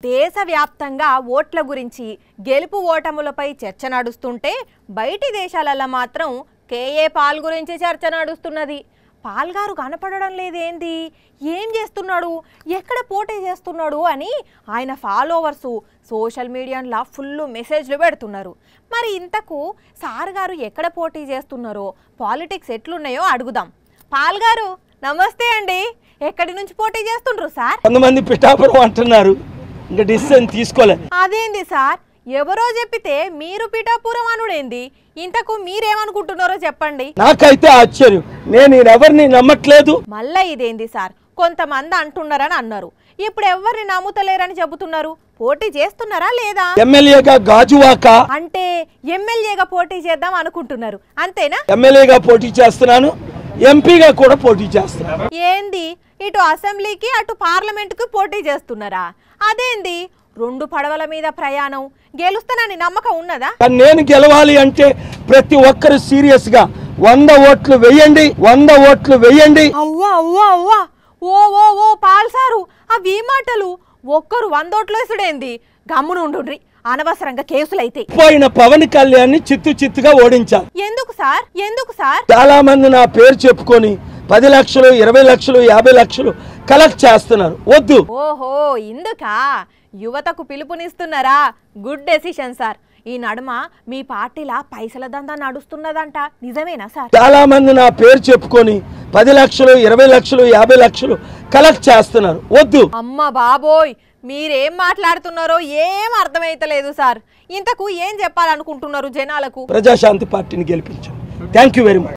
దేశవ్యాప్తంగా ఓట్ల గురించి గెలుపు ఓటములపై చర్చ నడుస్తుంటే బయటి దేశాలలో మాత్రం కేఏ పాల్ గురించి చర్చ నడుస్తున్నది. పాల్ గారు కనపడడం లేదేంది, ఏం చేస్తున్నాడు, ఎక్కడ పోటీ చేస్తున్నాడు అని ఆయన ఫాలోవర్సు సోషల్ మీడియాలో ఫుల్ మెసేజ్లు పెడుతున్నారు. మరి ఇంతకు సార్ గారు ఎక్కడ పోటీ చేస్తున్నారో, పాలిటిక్స్ ఎట్లున్నాయో అడుగుదాం. పాల్ గారు నమస్తే అండి, ఎక్కడి నుంచి పోటీ చేస్తుండ్రు సార్? కొంతమంది పిఠాపురం అంటున్నారు, ఇంకా డిసిషన్ తీసుకోలేదు. అదేంది సార్, ఎవరో చెప్పితే మీరు పిఠాపురం అనుడేంది? ఇంతకు మీరేమనుకుంటున్నారో చెప్పండి. నాకైతే ఆశ్చర్యం, నేను ఎవరిని నమ్మట్లేదు. మళ్ళా ఇదేంది సార్, కొంతమంది అంటున్నారని అన్నారు, ఇప్పుడు ఎవరిని నమ్ముతలేరని చెబుతున్నారు. పోటీ చేస్తున్నారా లేదా? ఎమ్మెల్యేగా గాజువాక అంటే ఎమ్మెల్యేగా పోటీ చేద్దాం అనుకుంటున్నారు అంతేనా? ఎమ్మెల్యేగా పోటీ చేస్తున్నాను, ఎంపీగా కూడా పోటీ చేస్తున్నాను. ఏంది, ఇటు అసెంబ్లీకి అటు పార్లమెంటుకు పోటీ చేస్తున్నారా? అదేంది, రెండు పడవల మీద ప్రయాణం, గెలుస్తానని నమ్మకం ఉన్నదా? నేను గెలవాలి అంటే ప్రతి ఒక్కరు సీరియస్ గా 100 ఓట్లు వేయండి, 100 ఓట్లు వేయండి. అవ్వా అవ్వా అవ్వా, ఓ ఓ ఓ పాల్ సారు, అవి మాటలు ఒక్కరు 100 ఓట్లు వేసుడేంది? గమ్మునుండ్రి, అనవసరంగా కేసులైతే. పోయిన పవన్ కళ్యాణ్ చిత్తుగా ఓడించారు. ఎందుకు సార్, ఎందుకు సార్? చాలా మంది నా పేరు చెప్పుకొని 10 లక్షలు, 20 లక్షలు, 50 లక్షలు కలెక్ట్ చేస్తున్నారు. వద్దు. ఓహో, ఇందుకా యువతకు పిలుపునిస్తున్నారా? Good decision sir. ఈ నడుమ మీ పార్టీలా పైసల దందా నడుస్తున్నదంట, నిజమేనా సార్? చాలా మంది నా పేరు చెప్పుకొని 10 లక్షలు, 20 లక్షలు, 50 లక్షలు కలెక్ట్ చేస్తున్నారు. వద్దు. అమ్మ బాబోయ్, మీరేం మాట్లాడుతున్నారో ఏం అర్థమైతలేదు సార్. ఇంతకు ఏం చెప్పాలనుకుంటున్నారు జనాలకు? ప్రజాశాంతి పార్టీని గెలిపించారు. Thank you very much.